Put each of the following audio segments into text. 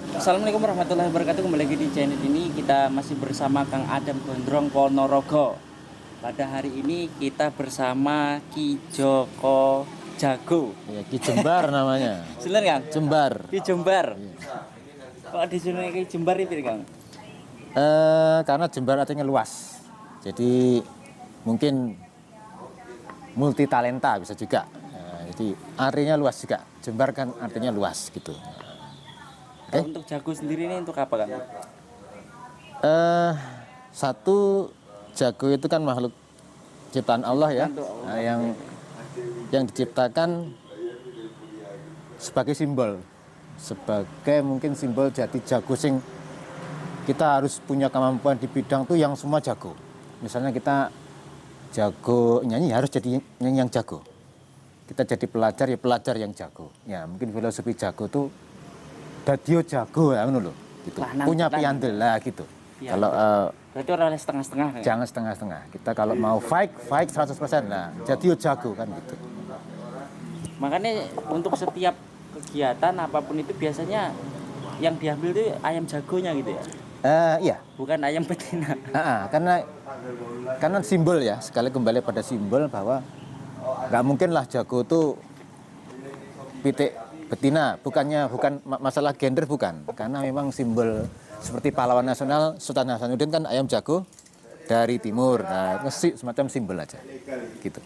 Assalamualaikum warahmatullahi wabarakatuh. Kembali lagi di channel ini kita masih bersama Kang Adam Gondrong Ponorogo. Pada hari ini kita bersama Ki Joko Jago. Ya, Ki Jembar namanya. Silakan Kang. Jembar. Ki Jembar. Kok di sini Ki Jembar itu Kang? Karena Jembar artinya luas. Jadi mungkin multi talenta bisa juga. Jadi artinya luas juga. Jembar kan artinya luas gitu. Kalau untuk Jago sendiri ini untuk apa Kang? Satu, jago itu kan makhluk ciptaan Allah ya. Nah, yang diciptakan sebagai simbol. Sebagai mungkin simbol jati jago sing kita harus punya kemampuan di bidang tuh yang semua jago. Misalnya kita jago nyanyi, harus jadi nyanyi yang jago. Kita jadi pelajar, ya pelajar yang jago. Ya mungkin filosofi jago tuh dadio jago ya ngono lho. Gitu. Punya piandel lah gitu. Ya. Kalau berarti orang setengah-setengah kan? jangan setengah-setengah. Kita kalau mau fight 100%. Nah, dadio jago kan gitu. Makanya untuk setiap kegiatan apapun itu biasanya yang diambil itu ayam jagonya gitu ya? Iya. Bukan ayam betina. Karena simbol ya, sekali kembali pada simbol bahwa nggak mungkin lah jago tuh pitik betina, bukan masalah gender, bukan, karena memang simbol seperti pahlawan nasional Sultan Hasanuddin kan ayam jago dari timur. Nah itu semacam simbol aja gitu.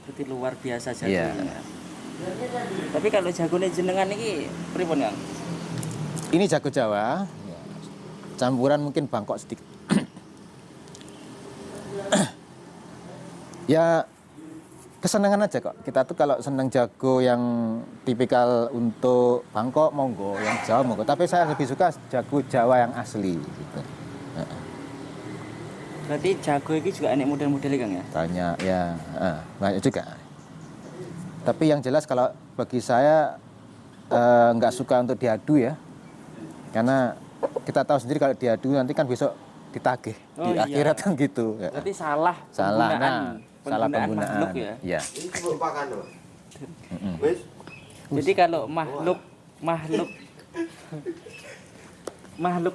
Berarti luar biasa jago. Iya. Tapi kalau jagonya jenengan ini pripun Kang? Ini jago Jawa ya, campuran mungkin Bangkok sedikit. Ya kesenangan aja kok. Kita tuh kalau senang jago yang tipikal untuk Bangkok monggo, yang Jawa monggo. Tapi saya lebih suka jago Jawa yang asli gitu. Berarti jago ini juga aneh model-model Kang ya? Banyak ya, banyak juga. Tapi yang jelas kalau bagi saya nggak suka untuk diadu ya. Karena kita tahu sendiri kalau diadu nanti kan besok ditagih di akhirat kan gitu. Ya. Berarti salah penggunaan makhluk ya. Ya. Jadi kalau makhluk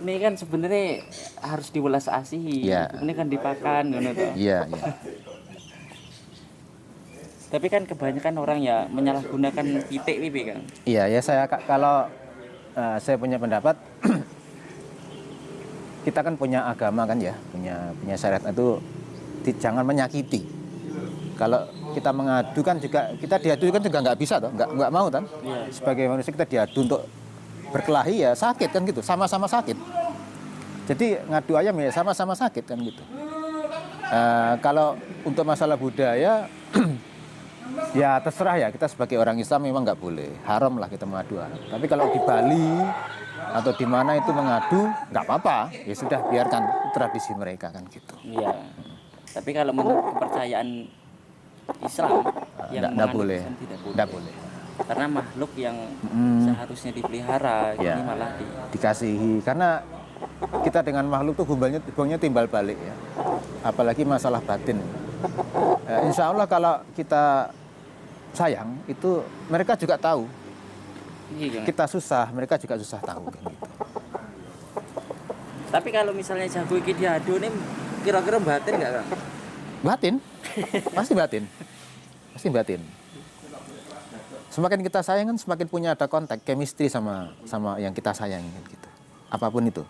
ini kan sebenarnya harus diwelas asihi. Ya. Ini kan dipakan ngono toh. Iya. Tapi kan kebanyakan orang ya menyalahgunakan pitik ini Kang. Iya, ya kalau saya punya pendapat kita kan punya agama kan ya, punya syariat itu jangan menyakiti. Kalau kita mengadu kan juga, kita diadu kan juga nggak bisa toh, nggak mau kan? Iya. Sebagai manusia kita diadu untuk berkelahi ya sakit kan gitu, sama-sama sakit. Jadi ngadu ayam ya sama-sama sakit kan gitu. Kalau untuk masalah budaya, ya terserah ya, kita sebagai orang Islam memang nggak boleh, haram lah kita mengadu ayam. Tapi kalau di Bali atau di mana itu mengadu nggak apa-apa, ya sudah biarkan tradisi mereka kan gitu. Iya. Tapi kalau menurut kepercayaan Islam yang Nggak boleh. tidak boleh. Karena makhluk yang seharusnya dipelihara Ya. ini malah Dikasihi, karena kita dengan makhluk tuh hubungnya timbal balik ya. Apalagi masalah batin. Insya Allah kalau kita sayang itu mereka juga tahu. Iya, Kita susah, mereka juga susah tahu kan gitu. Tapi kalau misalnya jago iki diadu nih kira-kira batin nggak Kang? Batin, pasti batin, pasti batin. Semakin kita sayang kan semakin punya ada kontak, chemistry sama yang kita sayangi kan gitu. Apapun itu,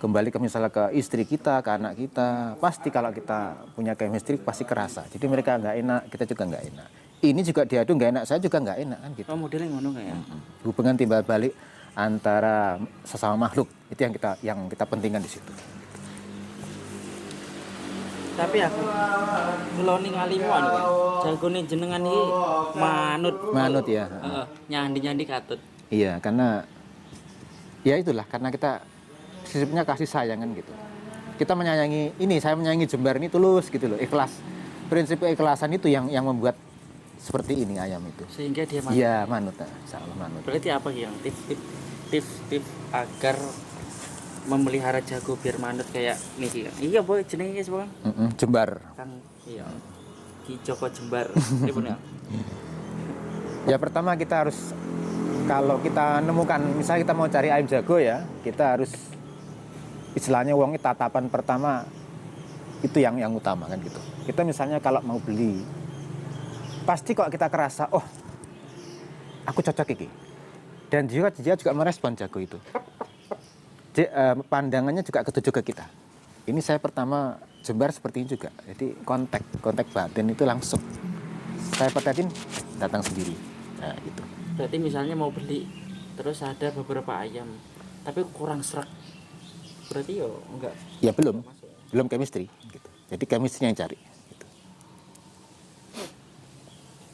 kembali ke misalnya ke istri kita, ke anak kita, pasti kalau kita punya chemistry pasti kerasa. Jadi mereka nggak enak, kita juga nggak enak. Ini juga diadu nggak enak, saya juga nggak enak kan gitu. Oh modelnya ngono nggak ya? Hubungan timbal balik antara sesama makhluk itu yang kita pentingkan di situ. Tapi aku kalau ningali anu Kang, jagone jenengan iki Manut ya. Nyandi-nyandi katut. Iya, karena ya itulah, karena kita sisipnya kasih sayang kan gitu. Kita menyayangi ini, saya menyayangi Jembar ini tulus gitu loh, ikhlas. Prinsip keikhlasan itu yang membuat seperti ini ayam itu. Sehingga dia manut. Iya, manut. Insyaallah manut. Berarti apa yang tips agar memelihara jago biar manut kayak niki Kang? Iya boy jenenge Bang. Jembar. Kang iya. Ki Joko Jembar. Pripun ya? Ya pertama kita harus kalau kita nemukan, misalnya kita mau cari ayam jago ya, kita harus istilahnya uangnya tatapan pertama itu yang utama kan gitu. Kita misalnya kalau mau beli, pasti kok kita kerasa, oh aku cocok ini. Dan dia juga merespon jago itu. Pandangannya juga ketuju ke kita. Ini saya pertama jembar seperti ini juga. Jadi kontak batin itu langsung. Saya perhatiin datang sendiri. Nah, gitu. Berarti misalnya mau beli, terus ada beberapa ayam, tapi kurang serak. Berarti yo enggak. Ya belum chemistry. Gitu. Jadi chemistry yang cari. Gitu.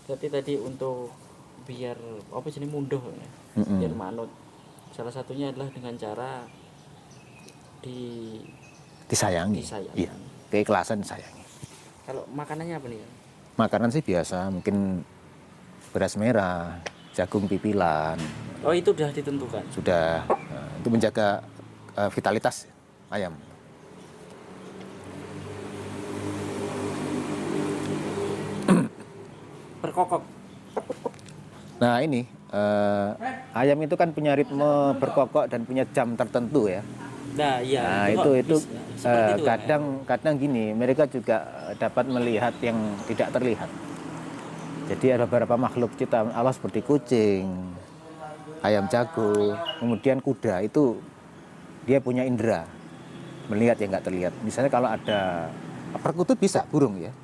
Berarti tadi untuk biar apa sih munduh, biar manut. Salah satunya adalah dengan cara disayangi. Iya. Keikhlasan disayangi. Kalau makanannya apa nih? Makanan sih biasa, mungkin beras merah, jagung pipilan. Oh, itu sudah ditentukan. Sudah. Itu menjaga vitalitas ayam. Berkokok. Nah ini ayam itu kan punya ritme berkokok dan punya jam tertentu ya. Nah, iya. Nah itu kadang gini, mereka juga dapat melihat yang tidak terlihat. Jadi ada beberapa makhluk ciptaan Allah seperti kucing, ayam jago, kemudian kuda itu dia punya indera melihat yang nggak terlihat. Misalnya kalau ada perkutut bisa burung ya.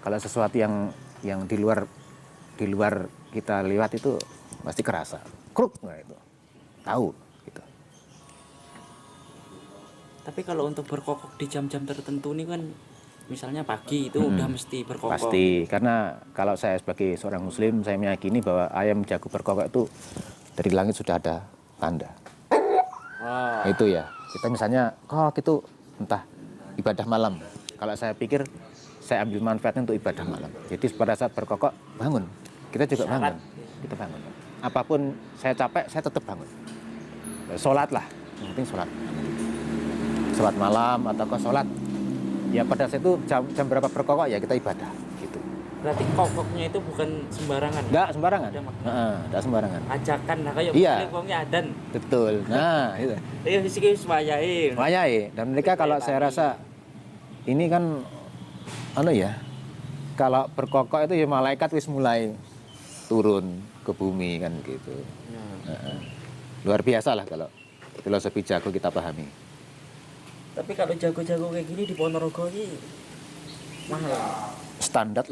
Kalau sesuatu yang di luar kita lewat itu pasti kerasa. Kruk nggak itu, tahu. Tapi kalau untuk berkokok di jam-jam tertentu ini kan misalnya pagi itu udah mesti berkokok. Pasti, karena kalau saya sebagai seorang muslim saya meyakini bahwa ayam jago berkokok itu dari langit sudah ada tanda. Wow. Itu ya. Kita misalnya kok itu entah ibadah malam. Kalau saya pikir saya ambil manfaatnya untuk ibadah malam. Jadi pada saat berkokok bangun. Kita juga bangun. Kita bangun. Apapun saya capek saya tetap bangun. Sholat lah. Yang penting sholat. Sholat malam atau sholat ya pada saat itu jam berapa berkokok ya kita ibadah gitu. Berarti kokoknya itu bukan sembarangan. Enggak sembarangan. Enggak sembarangan. Ajakan lah kayak iya. Kokoknya adan. Betul. Nah, itu. Iya fisik semayai. Dan mereka kalau saya rasa ini kan ya. Kalau berkokok itu ya malaikat wis mulai turun ke bumi kan gitu. Luar biasa lah kalau filosofi jago kita pahami. Tapi kalau jago-jago kayak gini di Ponorogo ini mahal. Standar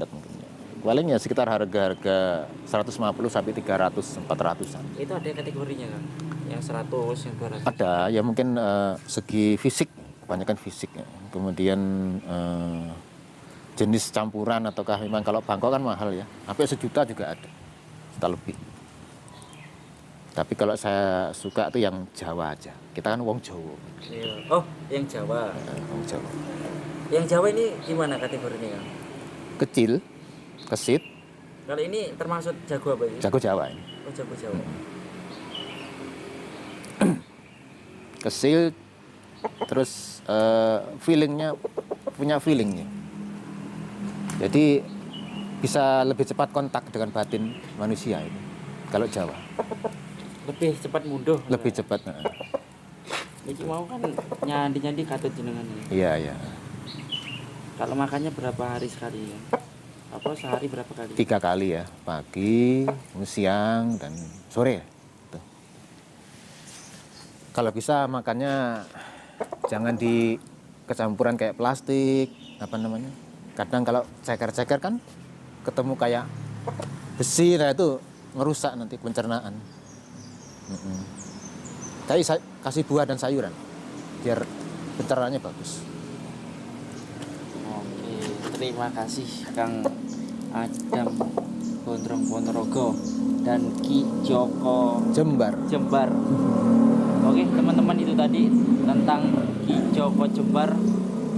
mungkin. Paling ya sekitar harga 150 sampai 300, 400-an. Itu ada kategorinya kan? Yang 100, yang 200. Ada, ya mungkin segi fisik, kebanyakan fisik. Ya. Kemudian jenis campuran ataukah memang kalau Bangkok kan mahal ya. Sampai 1 juta juga ada. Juta lebih. Tapi kalau saya suka tuh yang Jawa aja. Kita kan wong Jawa. Iya. Oh, yang Jawa. Wong Jawa. Yang Jawa ini gimana kategorinya, Kang? Kecil, kesit. Kalau ini termasuk jago apa ini? Jago Jawa ini. Oh, jago Jawa. Kecil, terus punya feelingnya. Jadi bisa lebih cepat kontak dengan batin manusia ini. Kalau Jawa. Lebih cepat munduh. Lebih cepat. Jadi mau kan nyandi katut jenengan ya. Iya, iya. Kalau makannya berapa hari sekali ya? Apa sehari berapa kali? 3 kali ya, pagi, siang, dan sore. Tuh. Kalau bisa makannya jangan di kecampuran kayak plastik, apa namanya? Kadang kalau ceker-ceker kan ketemu kayak besi, nah itu ngerusak nanti pencernaan. Kasih buah dan sayuran biar pencernaannya bagus. Oke, terima kasih Kang Adam Gondrong Ponorogo dan Ki Joko Jembar. Oke teman-teman, itu tadi tentang Ki Joko Jembar.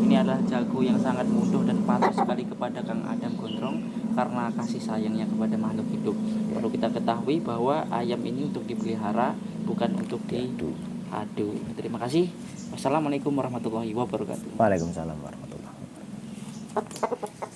Ini adalah jago yang sangat munduh dan patuh sekali kepada Kang Adam Gondrong karena kasih sayangnya kepada makhluk hidup. Perlu kita ketahui bahwa ayam ini untuk dipelihara, bukan untuk diadu. Terima kasih. Wassalamualaikum warahmatullahi wabarakatuh. Waalaikumsalam warahmatullahi wabarakatuh.